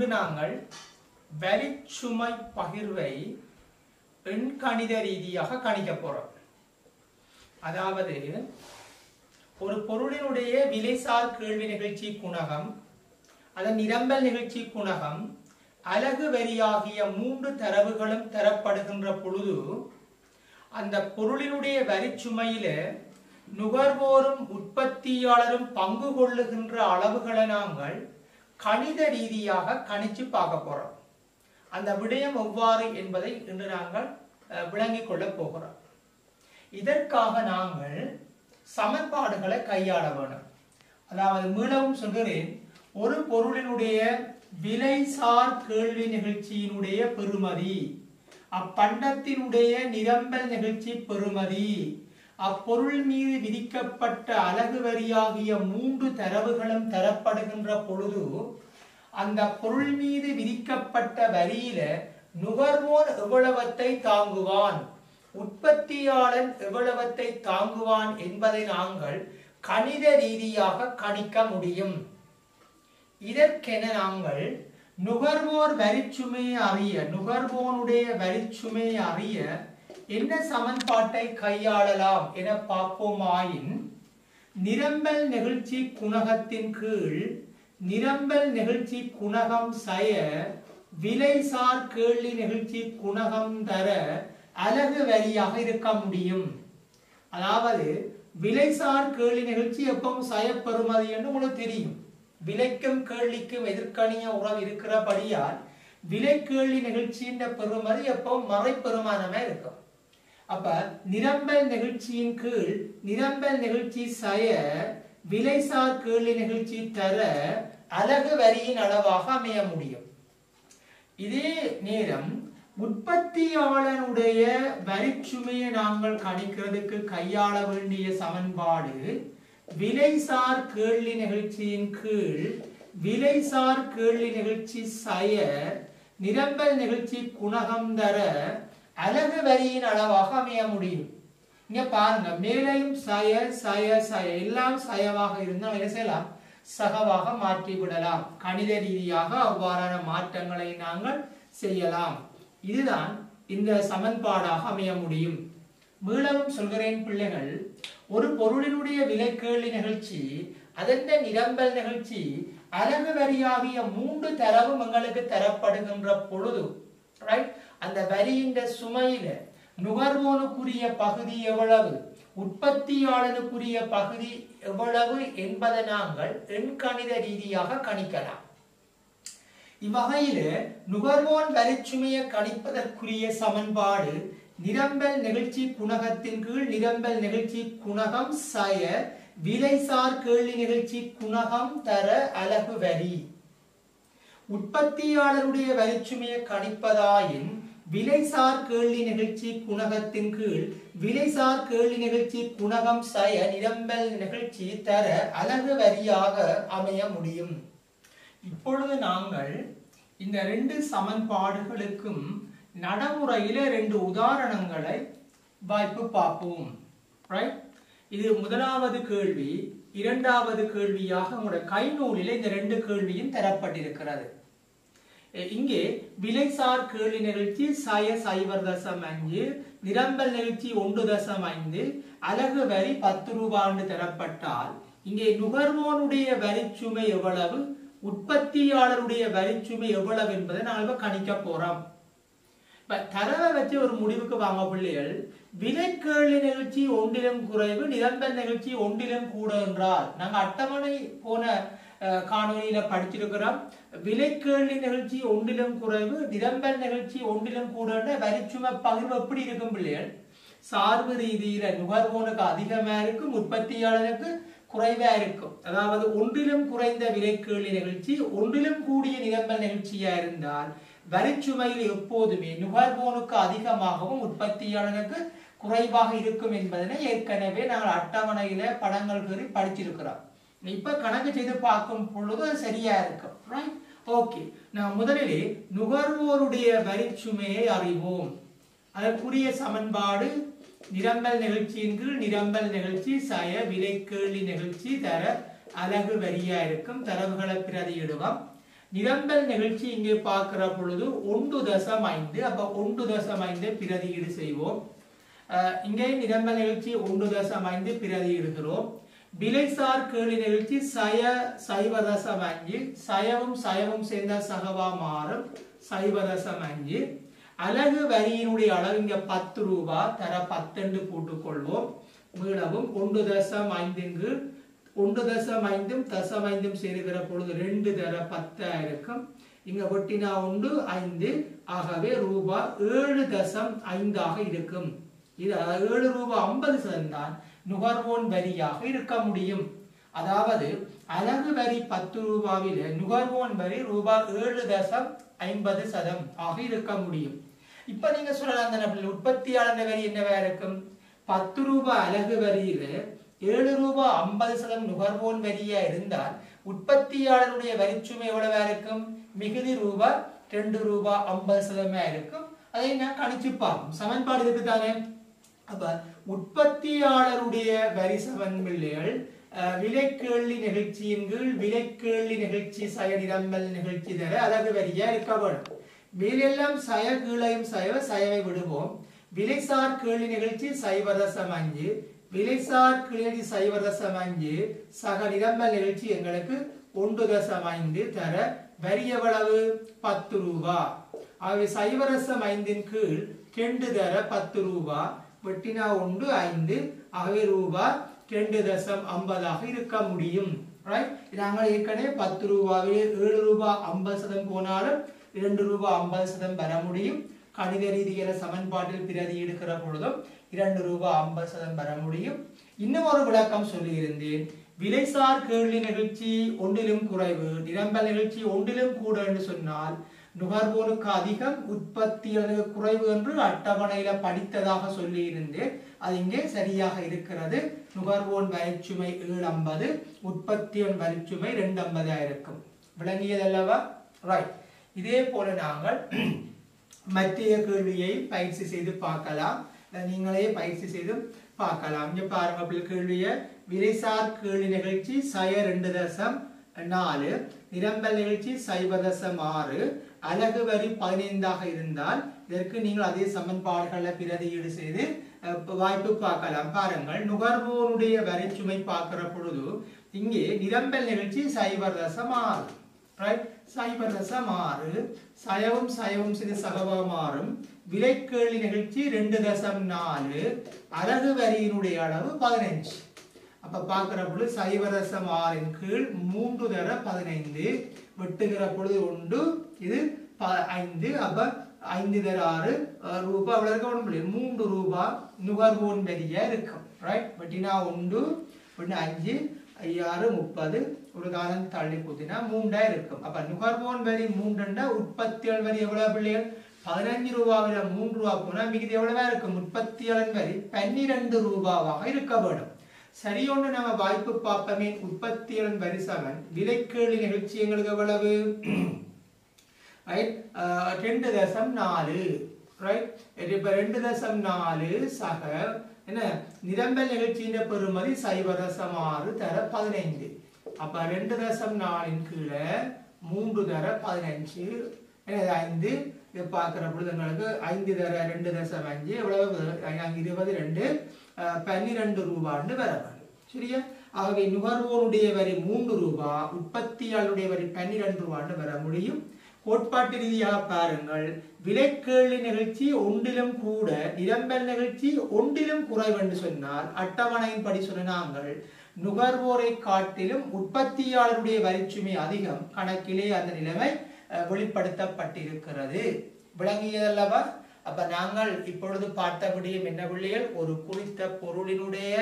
இன்று நாங்கள் வரிச்சுமை பகிர்வை எண்கணித ரீதியாக கணிக்க போறோம். அதாவது ஒரு பொருளினுடைய விலைசார் கேள்வி நிகழ்ச்சி குணகம், அதன் நிரம்பல் நிகழ்ச்சி குணகம், அலகு வரியாகிய 3 தரவுகளும் தரப்படுகின்ற பொழுது அந்த பொருளினுடைய வரிச்சுமையில நுகர்வோரும் உற்பத்தியாளரும் பங்கு கொள்ளுகின்ற அளவுகளை நாங்கள் கணித ரீதியாக கணிச்சு பார்க்க போறோம். அந்த விடயம் எவ்வாறு என்பதை இன்று நாங்கள் விளங்கிக் கொள்ள போகிறோம். இதற்காக நாங்கள் சமன்பாடுகளை கையாள வேண்டும். அதாவது மீளவும் சொல்கிறேன், ஒரு பொருளினுடைய விலைசார் கேள்வி நிகழ்ச்சியினுடைய பெறுமதி, அப்பண்டத்தினுடைய நிரம்பல் நிகழ்ச்சி பெறுமதி, அப்பொருள் மீது விதிக்கப்பட்ட அலகு வரியாகிய 3 தரவுகளும் தரப்படுகின்ற பொழுது அந்த பொருள் மீது விதிக்கப்பட்ட வரியில நுகர்வோர் எவ்வளவத்தை தாங்குவான், உற்பத்தியாளன் எவ்வளவத்தை தாங்குவான் என்பதை நாங்கள் கணித ரீதியாக கணிக்க முடியும். இதற்கென நாங்கள் நுகர்வோர் வரிச்சுமையை அறிய, நுகர்வோனுடைய வரிச்சுமையை அறிய என்ன சமன்பாட்டை கையாளலாம் என பார்ப்போமாயின், நிரம்பல் நிகழ்ச்சி குணகத்தின் கீழ் நிரம்பல் நிகழ்ச்சி குணகம் சய விலைசார் கேள்வி நிகழ்ச்சி குணகம் தர அலகு வரியாக இருக்க முடியும். அதாவது விலைசார் கேள்வி நிகழ்ச்சி எப்பவும் சய பெறுமதி என்று உங்களுக்கு தெரியும். விலைக்கும் கேள்விக்கும் எதிர்கணிய உறவு இருக்கிறபடியால் விலை கேள்வி நிகழ்ச்சியின் பெறுமதி எப்பவும் மறை பெறுமானமே இருக்கும். அப்ப நிரம்பல் நிகழ்ச்சியின் கீழ் நிரம்பல் நிகழ்ச்சி சய விலைசார் கேள்வி நிகழ்ச்சி தர அலகு வரியின் அளவாக அமைய முடியும். இதே நேரம் உற்பத்தியாளனுடைய வரிச்சுமையை நாங்கள் கணிக்கிறதுக்கு கையாள வேண்டிய சமன்பாடு விலைசார் கேள்வி நிகழ்ச்சியின் கீழ் விலைசார் கேள்வி நிகழ்ச்சி சய நிரம்பல் நிகழ்ச்சி குணகம் தர அலகு வரியின் அளவாக அமைய முடியும். இங்க பாருங்க, மேலையும் சய சய சய எல்லாம் சயமாக இருந்தால் என்ன செய்யலாம், சகவாக மாற்றி விடலாம். கணித ரீதியாக அவ்வாறான மாற்றங்களை நாங்கள் செய்யலாம். இதுதான் இந்த சமன்பாடாக அமைய முடியும். மீளவும் சொல்கிறேன் பிள்ளைகள், ஒரு பொருளினுடைய விலை கேள்வி நிகழ்ச்சி, அதன் நிரம்பல் நிகழ்ச்சி, அலகு வரியாகிய 3 தரவும் எங்களுக்கு தரப்படுகின்ற பொழுது அந்த வரியின் சுமையில நுகர்வோனுக்குரிய பகுதி எவ்வளவு, உற்பத்தியாளனுக்குரிய பகுதி எவ்வளவு என்பதை நாங்கள் எண்கணித ரீதியாக கணிக்கலாம். இவ்வகையில நுகர்வோன் வரிச்சுமையை கணிப்பதற்குரிய சமன்பாடு நிரம்பல் நிகழ்ச்சி குணகத்தின் கீழ் நிரம்பல் நிகழ்ச்சி குணகம் சய விலைசார் கேள்வி நிகழ்ச்சி குணகம் தர அலகு வரி. உற்பத்தியாளருடைய வரிச்சுமையை கணிப்பதாயின் விலைசார் கேள்வி நிகழ்ச்சி குணகத்தின் கீழ் விலைசார் கேள்வி நிகழ்ச்சி குணகம் சய நிரம்பல் நிகழ்ச்சி தர அலகு வரியாக அமைய முடியும். இப்பொழுது நாங்கள் இந்த 2 சமன்பாடுகளுக்கும் நடைமுறையில 2 உதாரணங்களை வாய்ப்பு பார்ப்போம். இது முதலாவது கேள்வி. இரண்டாவது கேள்வியாக உங்களுடைய கைநூலில் இந்த 2 கேள்வியும் தரப்பட்டிருக்கிறது. இங்கே விலைசார் கேள்வி நிகழ்ச்சி சய 0.5, நிரம்பல் நிகழ்ச்சி 1.5, அலகு வரி 10 ரூபாய் தரப்பட்டால் இங்கே நுகர்வோனுடைய வரிச்சுமை எவ்வளவு, உற்பத்தியாளருடைய வரிச்சுமை எவ்வளவு என்பதை நாங்கள் கணிக்க போறோம். தரவை வச்சு ஒரு முடிவுக்கு வாங்க பிள்ளைகள். விலை கேள்வி நிகழ்ச்சி 1 குறைவு, நிரம்பல் நிகழ்ச்சி 1 கூட என்றால் நாங்கள் அட்டவணை போன காணொலியில படிச்சிருக்கிறோம். விலை கேள்வி நிகழ்ச்சி 1 குறைவு, நிரம்பல் நிகழ்ச்சி 1 கூட வரிச்சுமை பகிர்வு எப்படி இருக்கும் பிள்ளைகள், சார்பு ரீதியில நுகர்வோனுக்கு அதிகமா இருக்கும், உற்பத்தியாளருக்கு குறைவா இருக்கும். அதாவது 1 குறைந்த விலை கேள்வி நிகழ்ச்சி 1 கூடிய நிரம்பல் நிகழ்ச்சியா இருந்தால் வரிச்சுமையில் எப்போதுமே நுகர்வோனுக்கு அதிகமாகவும் உற்பத்தியாளருக்கு குறைவாக இருக்கும் என்பதனை ஏற்கனவே நாங்கள் அட்டவணையில படங்கள் கூறி படிச்சிருக்கிறோம். இப்ப கணக்கு செய்து பார்க்கும் பொழுது அது சரியா இருக்கும். ஓகே, நான் முதலிலே நுகர்வோருடைய வரிச்சுமையை அறிவோம். அதற்குரிய சமன்பாடு நிரம்பல் நிகழ்ச்சியின் கீழ் நிரம்பல் நிகழ்ச்சி சய விலை கேள்வி நிகழ்ச்சி தர அலகு வரியா இருக்கும். தரவுகளை பிரதியிடுவோம். நிரம்பல் நிகழ்ச்சி இங்கே பார்க்கிற பொழுது 1.5 அப்ப 1.5 பிரதியீடு செய்வோம். இங்கே நிரம்பல் நிகழ்ச்சி 1.5 பிரதியிடுகிறோம். விலைசார் கேள்வி நிகழ்ச்சி 0.5 சயவும் சேர்ந்த சகவா மாறும் 0.5. அலகு வரியினுடைய அளவு இங்க 10 ரூபாய் தர 10 என்று போட்டுக்கொள்வோம். மீளவும் 1.5 1.5 தசமைந்தும் சேருகிற பொழுது 2 தர 10 இருக்கும். இங்க வெட்டினா 1 5 ஆகவே ரூபாய் 7.5 இருக்கும். இது 7 ரூபாய் 50 தான் நுகர்வோன் வரியாக இருக்க முடியும். அதாவது அலகு வரி 10 ரூபாயில் நுகர்வோன் வரி ரூபாய் 7.50 ஆக இருக்க முடியும். இப்ப நீங்க சொல்லலாம் உற்பத்தியாளர் வரி என்னவா இருக்கும்? 10 ரூபாய் அலகு வரியில 7 ரூபாய் 50 நுகர்வோன் வரியா இருந்தால் உற்பத்தியாளருடைய வரிச்சுமை எவ்வளவா இருக்கும்? மிகுதி ரூபாய் 2 ரூபாய் 50 இருக்கும். அதை நான் கணிச்சு பார்ப்போம். சமன்பாடு இருக்கு தானே. அப்ப உற்பத்தியாளருடைய வரி சமன்பிள்ளைகள் விலைக்கேள்வி நிகழ்ச்சியின் கீழ் விலைக்கேள்வி நிகழ்ச்சி சய நிரம்பல் நிகழ்ச்சி தர அலகு வரியா இருக்க வேண்டும். மேலெல்லாம் சய கீழையும் சயவை விடுவோம். விலைசார் கேள்வி நிகழ்ச்சி 0.5 விலைசார் கேள்வி 0.5 சக நிரம்பல் நிகழ்ச்சி எங்களுக்கு 1.5 தர வரி எவ்வளவு? 10 ரூபாய். ஆகவே 0.5 கீழ் 2 தர 10 ரூபாய் வெட்டினா 1 5 ஆகவே ரூபாய் 2.50 இருக்க முடியும். நாங்கள் ஏற்கனவே 10 ரூபாயில் 7 ரூபாய் 50 போனாலும் 2 ரூபாய் 50 பெற முடியும். கணித ரீதியில சமன்பாட்டில் பிரதியிடுகிற பொழுதும் 2 ரூபாய் 50 பெற முடியும். இன்னும் ஒரு விளக்கம் சொல்லியிருந்தேன். விலைசார் கேள்வி நிகழ்ச்சி 1 குறைவு நிரம்பல் நிகழ்ச்சி 1 கூட என்று சொன்னால் நுகர்வோனுக்கு அதிகம் உற்பத்தியாளருக்கு குறைவு என்று அட்டவணையில படித்ததாக சொல்லி இருந்தேன். அது இங்கே சரியாக இருக்கிறது. நுகர்வோன் வரிச்சுமை 750 உற்பத்தியோன் வரிச்சுமை 250 இருக்கும். விளங்கியதல்லவா? ரைட். இதே போல நாங்கள் மத்திய கேள்வியை பயிற்சி செய்து பார்க்கலாம். நீங்களே பயிற்சி செய்து பார்க்கலாம். இங்க பாருங்க கேள்விய விலைசார் கேள்வி நிகழ்ச்சி 2.4 நிரம்பல் நிகழ்ச்சி 0.6 அலகு வரி 15 இருந்தால் இதற்கு நீங்கள் அதே சமன்பாடுகளை பிரதியீடு செய்து வாய்ப்பு பார்க்கலாம். பாருங்கள் நுகர்வோனுடைய வரிச்சுமை பார்க்கிற பொழுது இங்கே நிரம்பல் நிகழ்ச்சி 0.6 0.6 சயவும் சிறு சகவா மாறும். விலைக்கேள்வி நிகழ்ச்சி 2.4 அலகு வரியினுடைய அளவு 15. அப்ப பார்க்கிற பொழுது 0.6 கீழ் 3 தர 15 வெட்டுகிற பொழுது 1 இது 5 அப்ப 5 தர 6 ரூபாய் அவ்வளவு இருக்க முடியும். 3 ரூபாய் நுகர்வோன் வரியா இருக்கும். வெட்டினா 1 5 6 30 ஒரு காலம் தள்ளி போத்தினா 3 இருக்கும். அப்ப நுகர்வோன் வரி 3 உற்பத்தியாளர் வரி எவ்வளவு பிள்ளைகள்? 15 ரூபாவில 3 ரூபாய் போனா மிகுதி எவ்வளவா இருக்கும்? உற்பத்தியாளர் வரி 12 ரூபாவாக இருக்க வேண்டும். சரியோன்னு நம்ம வாய்ப்பு பார்ப்போமே. உற்பத்தியாளர் வரி சமன் விலைக்கேள்வி நிகழ்ச்சி எங்களுக்கு எவ்வளவு? 2.4 இப்ப 2.4 சக என்ன நிரம்பல் நிகழ்ச்சியின் பெறுமதி 0.6 தர 15. அப்ப 2.4 கீழே 3 தர 15 5 இதை பார்க்கிற பொழுது எங்களுக்கு 5 தர 2.5 எவ்வளவு? 22 12 ரூபான்னு வர வேண்டும். சரியா? ஆகவே நுகர்வோனுடைய வரி 3 ரூபாய் உற்பத்தியாளருடைய வரி 12 ரூபான்னு வர முடியும். கோட்பாட்டு ரீதியாக பாருங்கள். விலைக்கேள்வி நிகழ்ச்சி 1 கூட நிரம்பல் நிகழ்ச்சி 1 குறைவு என்று சொன்னால் அட்டவணையின்படி சொன்ன நாங்கள் நுகர்வோரை காட்டிலும் உற்பத்தியாளருடைய வரிச்சுமை அதிகம். கணக்கிலே அந்த நிலைமை வெளிப்படுத்தப்பட்டிருக்கிறது. விளங்கியதல்லவா? அப்ப நாங்கள் இப்பொழுது பார்த்தபடியும் என்ன பிள்ளைகள்? ஒரு குறித்த பொருளினுடைய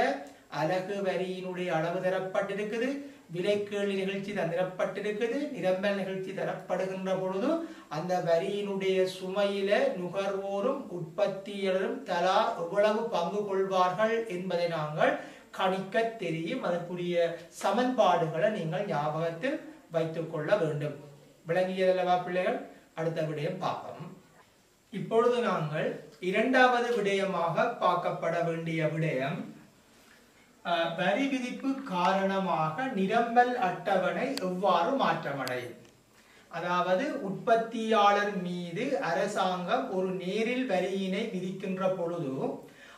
அலகு வரியினுடைய அளவு தரப்பட்டிருக்குது. விலைக்கேள்வி நிகழ்ச்சி தரப்பட்டிருக்குது. நிரம்பல் நிகழ்ச்சி தரப்படுகின்ற பொழுது அந்த வரியினுடைய சுமையில நுகர்வோரும் உற்பத்தியாளரும் தலா எவ்வளவு பங்கு கொள்வார்கள் என்பதை நாங்கள் கணிக்க தெரியும். அதற்குரிய சமன்பாடுகளை நீங்கள் ஞாபகத்தில் வைத்துக் கொள்ள வேண்டும். விளங்கியதல்லவா பிள்ளைகள்? அடுத்த விடயம் பார்ப்போம். இப்பொழுது நாங்கள் இரண்டாவது விடயமாக பார்க்கப்பட வேண்டிய விடயம் வரி விதிப்பு காரணமாக நிரம்பல் அட்டவணை எவ்வாறு மாற்றமடையும். அதாவது உற்பத்தியாளர் மீது அரசாங்கம் ஒரு நேரில் வரியினை விதிக்கின்ற பொழுது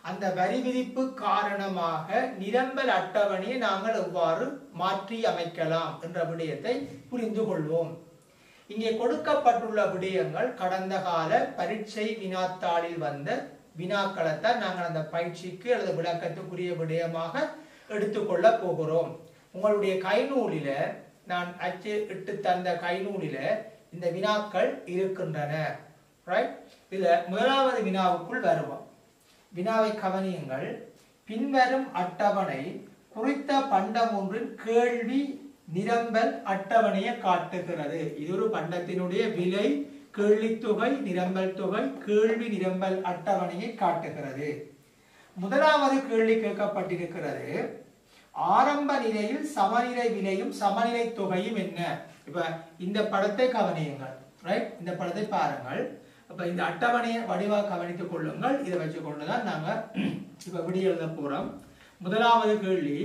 அந்த வரி விதிப்பு காரணமாக நிரம்பல் அட்டவணையை நாங்கள் எவ்வாறு மாற்றி அமைக்கலாம் என்ற விடயத்தை புரிந்து கொள்வோம். இங்கே கொடுக்கப்பட்டுள்ள விடயங்கள் கடந்த கால பரீட்சை வினாத்தாளில் வந்த வினாக்களத்தான் நாங்கள் அந்த பயிற்சிக்கு அல்லது விளக்கத்துக்குரிய விடயமாக எடுத்துக்கொள்ள போகிறோம். உங்களுடைய கைநூலில நான் அச்சு இட்டு தந்த கைநூலில இந்த வினாக்கள் இருக்கின்றன. ரைட், இதுல முதலாவது வினாவுக்குள் வருவோம். வினாவை கவனியுங்கள். பின்வரும் அட்டவணை குறித்த பண்டம் ஒன்றின் கேள்வி நிரம்பல் அட்டவணையை காட்டுகிறது. இது ஒரு பண்டத்தினுடைய விலை, கேள்வித்தொகை, நிரம்பல் தொகை, கேள்வி நிரம்பல் அட்டவணையை காட்டுகிறது. முதலாவது கேள்வி கேட்கப்பட்டிருக்கிறது, ஆரம்ப நிலையில் சமநிலை விலையும் சமநிலை தொகையும் என்ன? இப்ப இந்த படத்தை கவனியுங்கள். ரைட், இந்த படத்தை பாருங்கள். அப்ப இந்த அட்டவணையை வடிவாக கவனித்துக் கொள்ளுங்கள். இதை வச்சு கொண்டுதான் நாங்க இப்ப விடை எழுத போறோம். முதலாவது கேள்வி,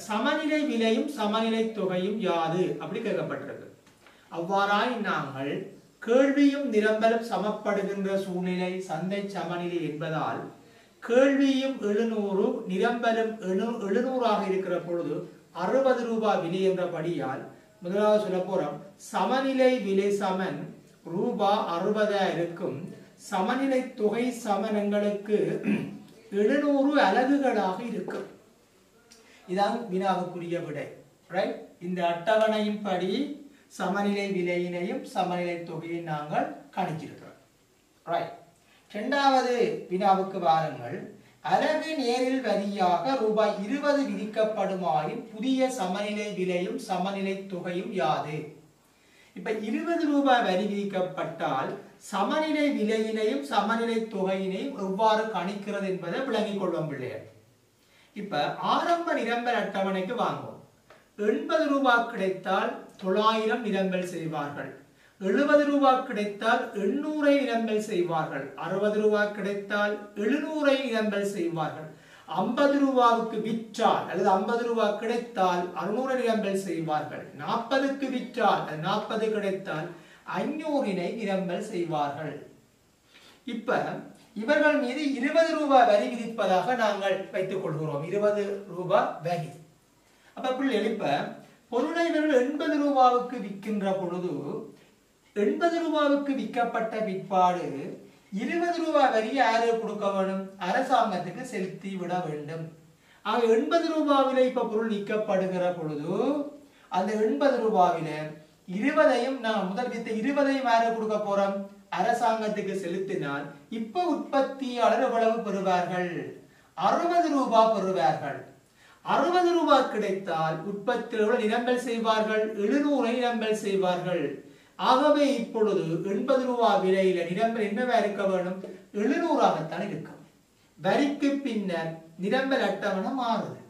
சமநிலை விலையும் சமநிலை தொகையும் யாது அப்படி கேட்கப்பட்டிருக்கு. அவ்வாறாய் நாங்கள் கேள்வியும் நிரம்பலும் சமப்படுகின்ற சூழ்நிலை சந்தை சமநிலை என்பதால் கேள்வியும் 700 நிரம்பலும் 700 இருக்கிற பொழுது 60 ரூபாய் விலை என்றபடியால் முதலாவது சொல்ல போறோம், சமநிலை விலை சமன் ரூபாய் 60 சமநிலை தொகை சமனங்களுக்கு 700 அலகுகளாக இருக்கும். இதான் வினாவுக்குரிய விடை. ரைட், இந்த அட்டவணையின் படி சமநிலை விலையினையும் சமநிலை தொகையை நாங்கள் கணிச்சிருக்கிறோம். ரைட், இரண்டாவது வினாவுக்கு வாருங்கள். அலகு நேரில் வரியாக ரூபாய் 20 விதிக்கப்படுமாயின் புதிய சமநிலை விலையும் சமநிலை தொகையும் யாது? இப்ப 20 ரூபாய் வரி விதிக்கப்பட்டால் சமநிலை விலையினையும் சமநிலை தொகையினையும் எவ்வாறு கணிக்கிறது என்பதை விளங்கிக் கொள்வோம் பிள்ளைகள். இப்ப ஆரம்ப நிரம்பல் அட்டவணைக்கு வாங்குவோம். 80 ரூபாய் கிடைத்தால் 900 நிரம்பல் செய்வார்கள். 70 ரூபாய் கிடைத்தால் 800 நிரம்பல் செய்வார்கள். 60 ரூபாய் கிடைத்தால் 700 நிரம்பல் செய்வார்கள். 50 ரூபாய்க்கு விற்றால் அல்லது 50 ரூபாய் கிடைத்தால் 600 நிரம்பல் செய்வார்கள். 40க்கு விற்றால் 40 கிடைத்தால் 500 நிரம்பல் செய்வார்கள். இப்ப இவர்கள் மீது 20 ரூபாய் வரி விதிப்பதாக நாங்கள் வைத்துக் கொள்கிறோம். 20 ரூபாய் வரி. அப்ப எழுப்ப பொருளை இவர்கள் 80 ரூபாவுக்கு விற்கின்ற பொழுது 80 ரூபாவுக்கு விற்கப்பட்ட பிற்பாடு 20 ரூபாய் வரி யாரு கொடுக்க வேண்டும்? அரசாங்கத்துக்கு செலுத்தி விட வேண்டும். ஆக 80 ரூபாவில இப்ப பொருள் விற்கப்படுகிற பொழுது அந்த 80 ரூபாவில 20ஐயும் நான் முதல் வித்த 20ஐயும் யாரு கொடுக்க போறோம்? அரசாங்கத்துக்கு செலுத்தினால் இப்ப உற்பத்தியாளர் எவ்வளவு பெறுவார்கள்? 60 ரூபாய் பெறுவார்கள். 60 ரூபாய் கிடைத்தால் உற்பத்தியாளர்கள் நிரம்பல் செய்வார்கள். 700 நிரம்பல் செய்வார்கள். ஆகவே இப்பொழுது 80 ரூபாய் விலையில நிரம்பல் என்னவா இருக்க வேண்டும்? 700ஆகத்தான் இருக்கும். வரிக்கு பின்னர் நிரம்பல் அட்டவணை மாறுது.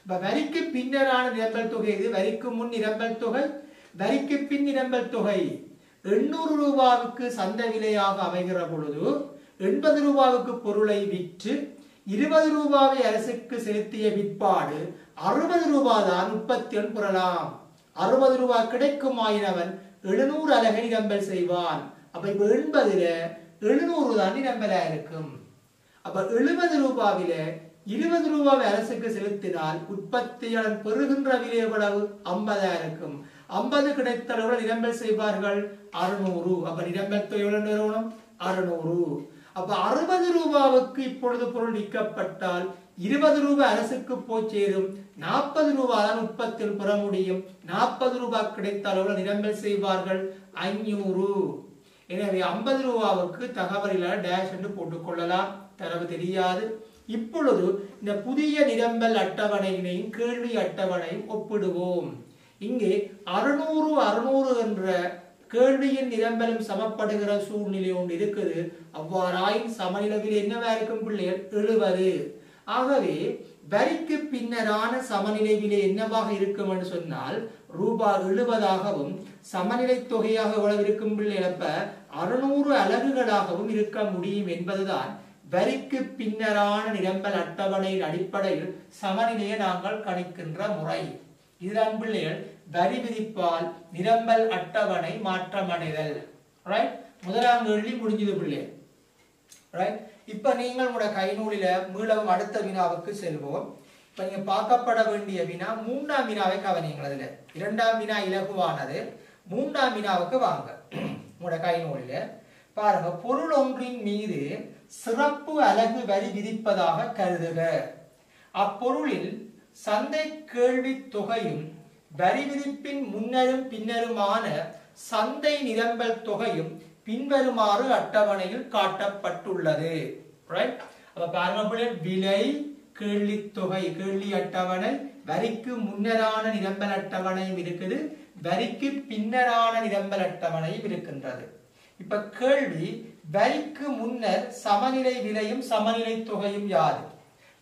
இப்ப வரிக்கு பின்னரான நிரம்பல் தொகை இது. வரிக்கு முன் நிரம்பல் தொகை, வரிக்கு பின் நிரம்பல் தொகை. 800 ரூபாவுக்கு சந்தை விலையாக அமைகிற பொழுது 80 ரூபாவுக்கு பொருளை விற்று 20 ரூபாவை அரசுக்கு செலுத்திய பிற்பாடு 60 ரூபாய் தான் உற்பத்தியில் பெறலாம். 60 ரூபாய் கிடைக்கும் ஆயினவன் 700 அலகை நிரம்பல் செய்வான். அப்ப இப்ப 80ல 700 தான் நிரம்பலா இருக்கும். அப்ப 70 ரூபாவில 20 ரூபாய் அரசுக்கு செலுத்தினால் உற்பத்தியாளர் பெறுகின்ற விலை எவ்வளவு? 50 இருக்கும். 50 கிடைத்தளவுடன் நிரம்பல் செய்வார்கள் 600. அப்ப நிரம்பல் தொகை எவ்வளவு நிறுவனம்? 600. அப்ப 60 ரூபாவுக்கு இப்பொழுது பொருள் விற்கப்பட்டால் 20 ரூபாய் அரசுக்கு போய் சேரும். 40 ரூபாய் தான் உற்பத்தியில் பெற முடியும். 40 ரூபாய் கிடைத்தால் நிரம்பல் செய்வார்கள் 500. எனவே 50 ரூபாவுக்கு தகவலில் டேஷ் என்று போட்டுக் கொள்ளலாம். தரவு தெரியாது. இப்பொழுது இந்த புதிய நிரம்பல் அட்டவணையினையும் கேள்வி அட்டவணையும் ஒப்பிடுவோம். இங்கே 600 என்ற கேள்வியின் நிரம்பலும் சமப்படுகிற சூழ்நிலை ஒன்று இருக்குது. அவ்வாறாயின் சமநிலையில் என்னவா இருக்கும் பிள்ளைகள்? 70. ஆகவே வரிக்கு பின்னரான சமநிலை விலை என்னவாக இருக்கும் என்று சொன்னால் ரூபாய் 70ஆகவும் சமநிலை தொகையாக எவ்வளவு இருக்கும் பிள்ளைகள்? 600 அலகுகளாகவும் இருக்க முடியும் என்பதுதான் வரிக்கு பின்னரான நிரம்பல் அட்டவணையின் அடிப்படையில் சமநிலையை நாங்கள் கணிக்கின்ற முறை. இதுதான் பிள்ளைகள் வரி விதிப்பால் நிரம்பல் அட்டவணை மாற்றமடைதல். ரைட், முதலாம் கேள்வி முடிஞ்சது பிள்ளை. ரைட், இப்ப நீங்கள் உங்களோட கைநூலில மீளவும் அடுத்த வினாவுக்கு செல்வோம். இப்ப நீங்க பார்க்கப்பட வேண்டிய வினா மூன்றாம் வினாவை கவனியுங்கள். அதுல இரண்டாம் வினா இலகுவானது. மூன்றாம் வினாவுக்கு வாங்க. உங்களோட கைநூலில பாருங்க, பொருள் ஒன்றின் மீது சிறப்பு அலகு வரி விதிப்பதாக கருதுக. அப்பொருளில் சந்தை கேள்வி தொகையும் வரி விதிப்பின் முன்னரும் பின்னருமான சந்தை நிரம்பல் தொகையும் பின்வருமாறு அட்டவணையில் காட்டப்பட்டுள்ளது. ரைட், அப்ப பாருங்க, விலை கேள்வி தொகை கேள்வி அட்டவணை, வரிக்கு முன்னரான நிரம்பல் அட்டவணையும் இருக்குது, வரிக்கு பின்னரான நிரம்பல் அட்டவணையும் இருக்கின்றது. இப்ப கேள்வி, வரிக்கு முன்னர் சமநிலை விலையும் சமநிலை தொகையும் யாது?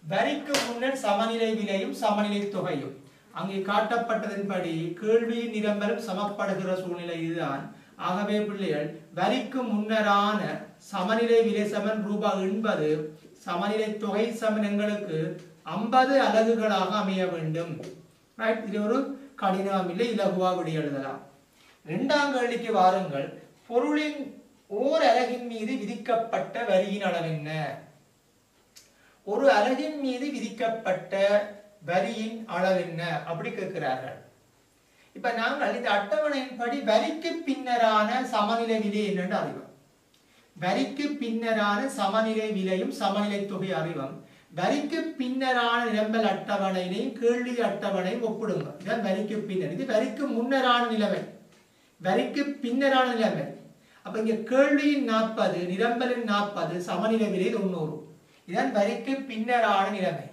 வரிக்கு முன்னர் சமநிலை விலையும் சமநிலை தொகையும் அங்கே காட்டப்பட்டதன்படி கேள்வியின் நிரம்பலும் சமப்படுகிற சூழ்நிலை இதுதான். ஆகவே பிள்ளைகள், வரிக்கு முன்னரான சமநிலை விலை சமன் ரூபாய் 80, சமநிலை தொகை சமன் எங்களுக்கு 50 அலகுகளாக அமைய வேண்டும். ரைட், இது ஒரு கடினம் இல்லை, இலகுவா விடை எழுதலாம். இரண்டாம் கேள்விக்கு வாருங்கள். பொருளின் ஓர் அலகின் மீது விதிக்கப்பட்ட வரியின் அளவு என்ன? ஒரு அலகின் மீது விதிக்கப்பட்ட வரியின் அளவு என்ன அப்படி கேட்கிறார்கள். இப்ப நாங்கள் இந்த அட்டவணையின்படி வரிக்கு பின்னரான சமநிலை விலை என்னென்று அறிவோம். வரிக்கு பின்னரான சமநிலை விலையும் சமநிலை தொகை அறிவோம். வரிக்கு பின்னரான நிரம்பல் அட்டவணையினையும் கேள்வி அட்டவணையும் ஒப்பிடுங்க. இதான் வரிக்கு பின்னர். இது வரிக்கு முன்னரான நிலைமை, வரிக்கு பின்னரான நிலைமை. அப்ப இங்க கேள்வியின் 40, நிரம்பலின் 40, சமநிலை விலை 90. இதான் வரிக்கு பின்னரான நிலைமை.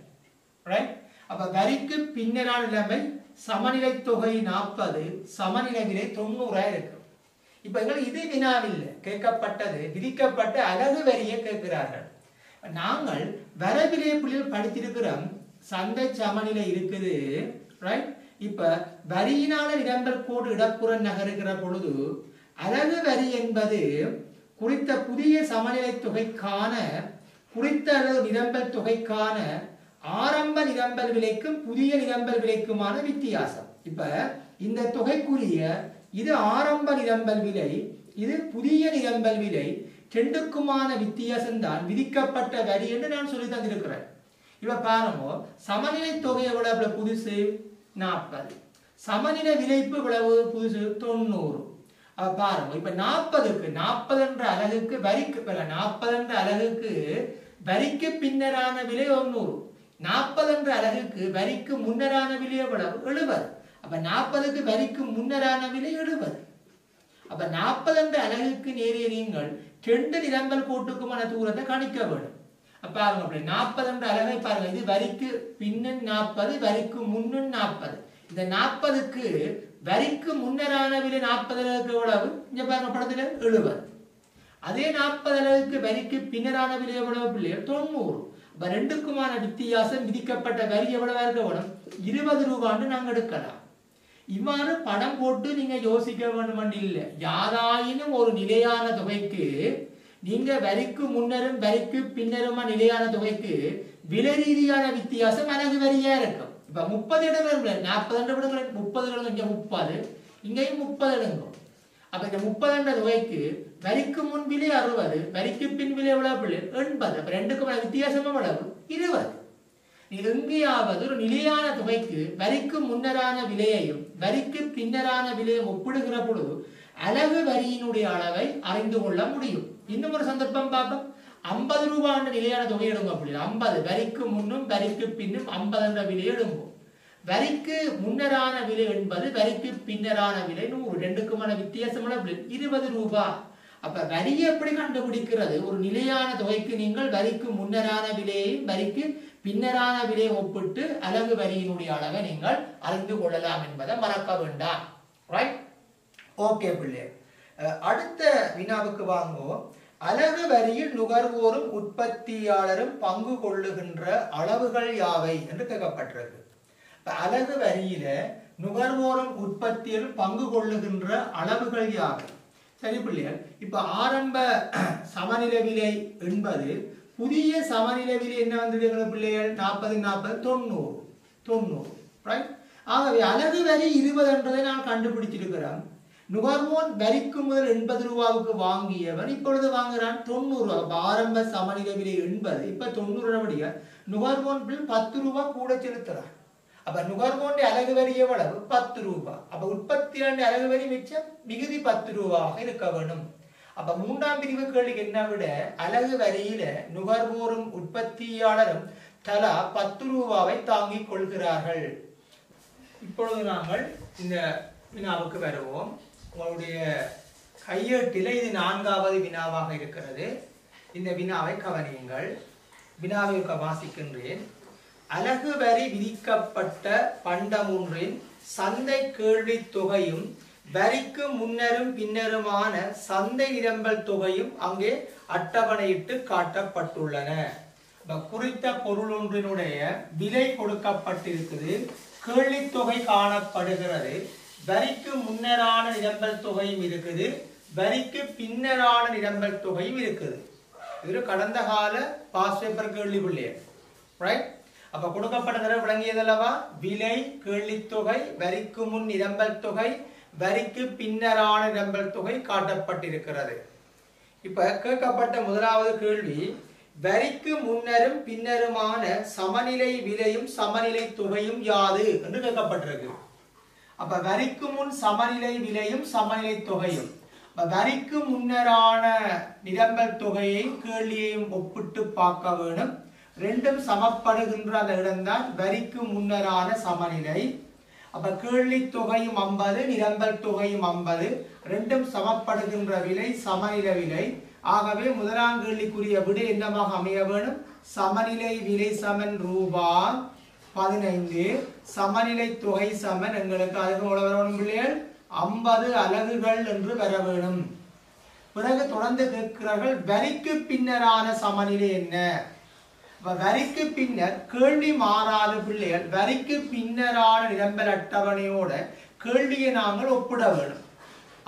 ரைட், அப்ப வரிக்கு பின்னரான நிலைமை, சமநிலை தொகை 40, சமநிலை விலை 90 இருக்கு. இப்ப எங்களுக்கு இது வினாவில் கேட்கப்பட்டது விதிக்கப்பட்ட அலகு வரியை கேட்கிறார்கள். நாங்கள் வரவிலை புள்ளியில் படித்திருக்கிறோம், சந்தை சமநிலை இருக்குது. ரைட், இப்ப வரியினால நிரம்பல் கோடு இடப்புற நகருகிற பொழுது அலகு வரி என்பது குறித்த புதிய சமநிலை தொகைக்கான குறித்த அளவு நிரம்பல் தொகைக்கான ஆரம்ப நிரம்பல் விலைக்கும் புதிய நிரம்பல் விலைக்குமான வித்தியாசம். இப்ப இந்த தொகைக்குரிய இது ஆரம்ப நிரம்பல் விலை, இது புதிய நிரம்பல் விலை, ரெண்டுக்குமான வித்தியாசம் தான் விதிக்கப்பட்ட வரி என்று நான் சொல்லி தந்திருக்கிறேன். இப்ப பாருங்க, சமநிலை தொகை எவ்வளவு புதுசு 40, சமநிலை விலைப்பு எவ்வளவு புதுசு 90. பாருங்க, இப்ப 40 என்ற அலகுக்கு வரிக்கு 40 என்ற அலகுக்கு வரிக்கு பின்னரான விலை 90, 40 என்ற அலகுக்கு வரிக்கு முன்னரான விலை எவ்வளவு 70. அப்ப 40க்கு வரிக்கு முன்னரான விலை 70. அப்ப 40 என்ற அலகுக்கு நேரே நீங்கள் 2 நிரம்பல் கோட்டுக்குமான தூரத்தை கணிக்க வேண்டும். அப்ப பாருங்க, 40 என்ற அலகை பாருங்க, இது வரிக்கு பின்னன் 40, வரிக்கு முன்னன் 40. இந்த 40க்கு வரிக்கு முன்னரான விலை 40 அலகுக்கு எவ்வளவு? இங்க பாருங்க படத்துல 70. அதே 40 அலகுக்கு வரிக்கு பின்னரான விலை எவ்வளவு பிள்ளைகள் 90. அப்ப ரெண்டுக்குமான வித்தியாசம் விதிக்கப்பட்ட வரி எவ்வளவா இருக்க வேணும்? 20 ரூபான்னு நாங்க எடுக்கலாம். இவ்வாறு படம் போட்டு நீங்க யோசிக்க வேண்டும் இல்லை. யாராயினும் ஒரு நிலையான தொகைக்கு நீங்க வரிக்கு முன்னரும் வரிக்கு பின்னருமா நிலையான தொகைக்கு விலை ரீதியான வித்தியாசம் அலகு வரியா இருக்கும். இப்ப 30 இடங்கள் 40 இடங்கள் 30 இடங்கள், இங்க 30, இங்கேயும் 30 இடங்கள். அப்ப இந்த 30 என்ற தொகைக்கு வரிக்கு முன் விலை 60, வரிக்கு பின் விலை எவ்வளவு 80. அப்ப ரெண்டுக்குமான வித்தியாசம் எவ்வளவு 20. எங்கேயாவது ஒரு நிலையான தொகைக்கு வரிக்கு முன்னரான விலையையும் வரிக்கு பின்னரான விலையும் ஒப்பிடுகிற பொழுது அலகு வரியினுடைய அளவை அறிந்து கொள்ள முடியும். இன்னும் ஒரு சந்தர்ப்பம் பார்ப்போம். 50 ரூபாய் நிலையான தொகை எடுங்க. அப்படி 50 வரிக்கு முன்னும் வரிக்கு பின்னும் 50 என்ற விலை எடுங்கும். வரிக்கு முன்னரான விலை 80, வரிக்கு பின்னரான விலை 100. ரெண்டுக்குமான வித்தியாசம் 20 ரூபாய். அப்ப வரியை எப்படி கண்டுபிடிக்கிறது? ஒரு நிலையான தொகைக்கு நீங்கள் வரிக்கு முன்னரான விலையையும் வரிக்கு பின்னரான விலையை ஒப்பிட்டு அலகு வரியினுடைய அளவை நீங்கள் அறிந்து கொள்ளலாம் என்பதை மறக்க வேண்டாம். ரைட், ஓகே பிள்ளை. அடுத்த வினாவுக்கு வாங்குவோம். அலகு வரியில் நுகர்வோரும் உற்பத்தியாளரும் பங்கு கொள்ளுகின்ற அளவுகள் யாவை என்று கேட்கப்பட்டிருக்கு. அலகு வரியில நுகர்வோரும் உற்பத்தியாளரும் பங்கு கொள்ளுகின்ற அளவுகள் யாவை? சரி பிள்ளைகள், இப்ப ஆரம்ப சமநிலை விலை 80, புதிய சமநிலை விலை என்ன வந்தது பிள்ளைகள் 40 40 90 90. ரைட், ஆகவே அலகு வரி 20 என்றதை நான் கண்டுபிடிச்சிருக்கிறேன். நுகர்வோன் வரிக்கு முதல் 80 ரூபாவுக்கு வாங்கியவன் இப்பொழுது வாங்குறான் 90 ரூபா. ஆரம்ப சமநிலை விலை 80, இப்ப 90 நுகர்வோன் 10 ரூபாய் கூட செலுத்துறான். அப்ப நுகர்வோன் அலகு வரி எவ்வளவு? 10 ரூபாய். அப்ப உற்பத்தியாண்டு அலகு வரி மிச்சம் மிகுதி 10 ரூபாயாக இருக்க வேண்டும். அப்ப மூன்றாம் பிரிவு கேள்விக்கு என்ன விட அலகு வரியில நுகர்வோரும் உற்பத்தியாளரும் தலா 10 ரூபாவை தாங்கிக் கொள்கிறார்கள். இப்பொழுது நாங்கள் இந்த வினாவுக்கு வருவோம். உங்களுடைய கையேட்டில் இது 4வது வினாவாக இருக்கிறது. இந்த வினாவை கவனியுங்கள். வினாவை வாசிக்கின்றேன். அலகு வரி விதிக்கப்பட்ட பண்டமொன்றின் சந்தை கேள்வி தொகையும் வரிக்கு முன்னரும் பின்னருமான சந்தை நிரம்பல் தொகையும் அங்கே அட்டவணையிட்டு காட்டப்பட்டுள்ளன. குறித்த பொருள் ஒன்றினுடைய விலை கொடுக்கப்பட்டிருக்குது, கேள்வி தொகை காணப்படுகிறது, வரிக்கு முன்னரான நிரம்பல் தொகையும் இருக்குது, வரிக்கு பின்னரான நிரம்பல் தொகையும் இருக்குது. இது கடந்த கால பாஸ் பேப்பர் கேள்வி பிள்ளைய, ரைட்? அப்ப கொடுக்கப்பட்ட விளங்கியதல்லவா? விலை, கேள்வி தொகை, வரிக்கு முன் நிரம்பல் தொகை, வரிக்கு பின்னரான நிரம்பல் தொகை காட்டப்பட்டிருக்கிறது. இப்ப கேட்கப்பட்ட முதலாவது கேள்வி, வரிக்கு முன்னரும் பின்னருமான சமநிலை விலையும் சமநிலை தொகையும் யாது என்று கேட்கப்பட்டிருக்கு. அப்ப வரிக்கு முன் சமநிலை விலையும் சமநிலை தொகையும், வரிக்கு முன்னரான நிரம்பல் தொகையையும் கேள்வியையும் ஒப்பிட்டு பார்க்க வேணும். ரெண்டும் சமப்படுகின்ற அந்த இடம்தான் வரிக்கு முன்னரான சமநிலை. அப்ப கேள்வி தொகையும் 50, நிரம்பல் தொகையும் 50, ரெண்டும் சமப்படுகின்ற விலை சமநிலை விலை. ஆகவே முதலாம் கேள்விக்குரிய விடை என்னவாக அமைய வேணும்? சமநிலை விலை சமன் ரூபாய் 15, சமநிலை தொகை சமன் எங்களுக்கு அதுக்கு வரணும் பிள்ளைகள் 50 அலகுகள் என்று வர வேணும். பிறகு தொடர்ந்து கேட்கிறார்கள், வரிக்கு பின்னரான சமநிலை என்ன? வரிக்கு பின்னர் கேள்வி மாறாத பிள்ளைகள், வரிக்கு பின்னரான நிரம்பல் அட்டவணையோட கேள்வியை நாங்கள் ஒப்பிட வேண்டும்.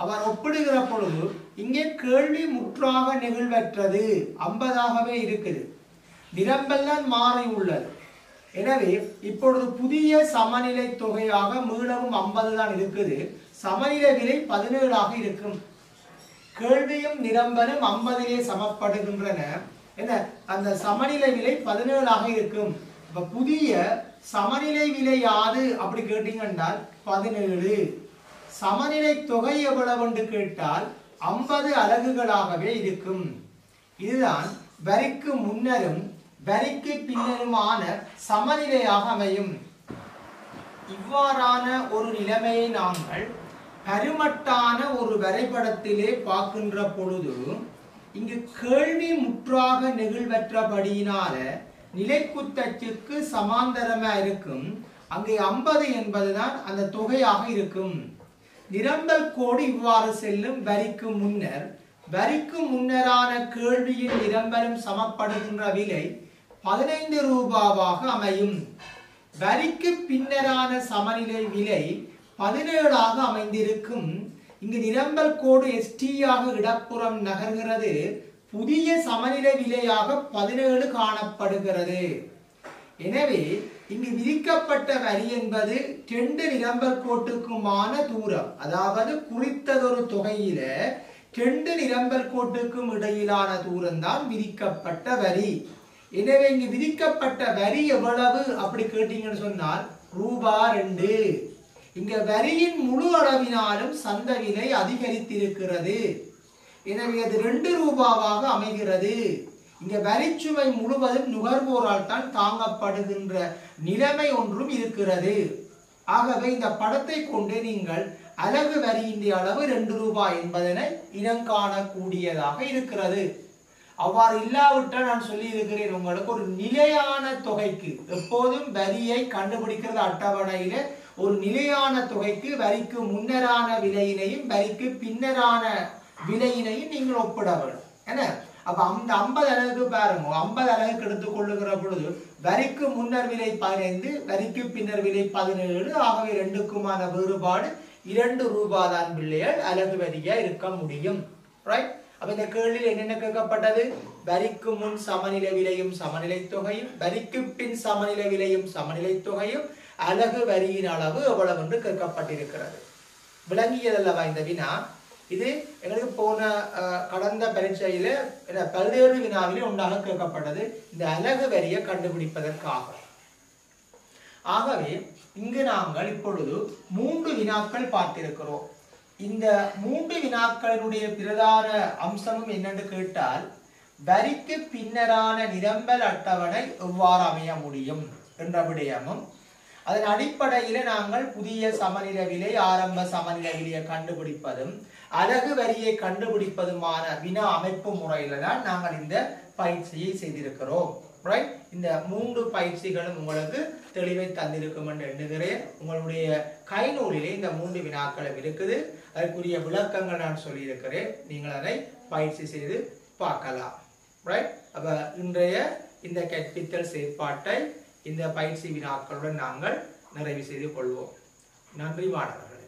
அவர் ஒப்பிடுகிற பொழுது இங்கே கேள்வி முற்றாக நிகழ்வற்றது 50ஆகவே இருக்குது, நிரம்பல் தான் மாறி உள்ளது. எனவே இப்பொழுது புதிய சமநிலை தொகையாக மீளவும் 50 தான் இருக்குது, சமநிலை விலை 17ஆக இருக்கும். கேள்வியும் நிரம்பலும் 50லே சமப்படுகின்றன. என்ன, அந்த சமநிலை விலை 17ஆக இருக்கும். இப்ப புதிய சமநிலை விலை யாது அப்படி கேட்டீங்கன்றால் 17. சமநிலை தொகை எவ்வளவு என்று கேட்டால் 50 அலகுகளாகவே இருக்கும். இதுதான் வரிக்கு முன்னரும் வரிக்கு பின்னருமான சமநிலையாக அமையும். இவ்வாறான ஒரு நிலைமையை நாங்கள் பருமட்டான ஒரு வரைபடத்திலே பார்க்கின்ற பொழுது இங்கு கேள்வி முற்றாக நிகழ்வற்றபடியினால நிலைக்குத்தச்சுக்கு சமாந்தரமா இருக்கும். அங்கே 50 என்பதுதான் அந்த தொகையாக இருக்கும். நிரம்பல் கோடு இவ்வாறு செல்லும். வரிக்கு முன்னர், வரிக்கு முன்னரான கேள்வியின் நிரம்பலும் சமப்படுகின்ற விலை 15 ரூபாவாக அமையும். வரிக்கு பின்னரான சமநிலை விலை 17ஆக அமைந்திருக்கும். இங்கு நிரம்பல் கோடு ST-யாக இடப்புறம் நகர்கிறது. புதிய சமநிலை விலையாக 17 காணப்படுகிறது. எனவே இங்கு விதிக்கப்பட்ட வரி என்பது 2 நிரம்பல் கோட்டுக்குமான தூரம், அதாவது குறித்ததொரு தொகையில 2 நிரம்பல் கோட்டுக்கும் இடையிலான தூரம் தான் விதிக்கப்பட்ட வரி. எனவே இங்கு விதிக்கப்பட்ட வரி எவ்வளவு அப்படி கேட்டீங்கன்னு சொன்னால் ரூபாய் 2. இங்க வரியின் முழு அளவினாலும் சந்தை விலை அதிகரித்திருக்கிறது. எனவே அது 2 ரூபாவாக அமைகிறது. இங்க வரிச்சுமை முழுவதும் நுகர்வோரால் தான் தாங்கப்படுகின்ற நிலைமை ஒன்றும் இருக்கிறது. ஆகவே இந்த படத்தை கொண்டு நீங்கள் அலகு வரியின் அளவு 2 ரூபாய் என்பதனை இனங்காணக்கூடியதாக இருக்கிறது. அவ்வாறு இல்லாவிட்டால் நான் சொல்லி இருக்கிறேன், உங்களுக்கு ஒரு நிலையான தொகைக்கு எப்போதும் வரியை கண்டுபிடிக்கிறது அட்டவணையில ஒரு நிலையான தொகைக்கு வரிக்கு முன்னரான விலையினையும் வரிக்கு பின்னரான விலையினையும் நீங்கள் ஒப்பிட வேண்டும். என்ன, அப்ப அந்த 50 அலகுக்கு பாருங்க, 50 அலகுக்கு எடுத்துக் கொள்ளுகிற பொழுது வரிக்கு முன்னர் விலை 15, வரிக்கு பின்னர் விலை 17. ஆகவே ரெண்டுக்குமான வேறுபாடு 2 ரூபாய் தான் பிள்ளைகள் அலகு வரியா இருக்க முடியும். ரைட்? அப்ப இந்த கேள்வியில் என்னென்ன கேட்கப்பட்டது? வரிக்கு முன் சமநிலை விலையும் சமநிலை தொகையும், வரிக்கு பின் சமநிலை விலையும் சமநிலை தொகையும், அலகு வரியின் அளவு எவ்வளவு என்று கேட்கப்பட்டிருக்கிறது. விளங்கியதல்லவா இந்த வினா? இது எங்களுக்கு போன கடந்த பரீட்சையில பல்வேறு வினாவிலே ஒன்றாக கேட்கப்பட்டது இந்த அலகு வரியை கண்டுபிடிப்பதற்காக. ஆகவே இங்கு நாங்கள் இப்பொழுது 3 வினாக்கள் பார்த்திருக்கிறோம். இந்த 3 வினாக்களினுடைய பிரதான அம்சமும் என்னென்று கேட்டால், வரிக்கு பின்னரான நிரம்பல் அட்டவணை எவ்வாறு அமைய முடியும் என்ற விடயமும், அதன் அடிப்படையில நாங்கள் புதிய சமநில விலை, ஆரம்ப சமநில விலையை கண்டுபிடிப்பதும், அலகு வரியை கண்டுபிடிப்பதுமான வினா அமைப்பு முறையில தான் நாங்கள் இந்த பயிற்சியை செய்திருக்கிறோம். ரைட்? இந்த 3 பயிற்சிகளும் உங்களுக்கு தெளிவை தந்திருக்கும் என்று எண்ணுகிறேன். உங்களுடைய கைநூலிலே இந்த 3 வினாக்களும் இருக்குது. அதற்குரிய விளக்கங்கள் நான் சொல்லியிருக்கிறேன். நீங்கள் அதை பயிற்சி செய்து பார்க்கலாம். ரைட்? அப்ப இன்றைய இந்த கற்பித்தல் செயற்பாட்டை இந்த பயிற்சி வினாக்களுடன் நாங்கள் நிறைவு செய்து கொள்வோம். நன்றி மாணவர்களே.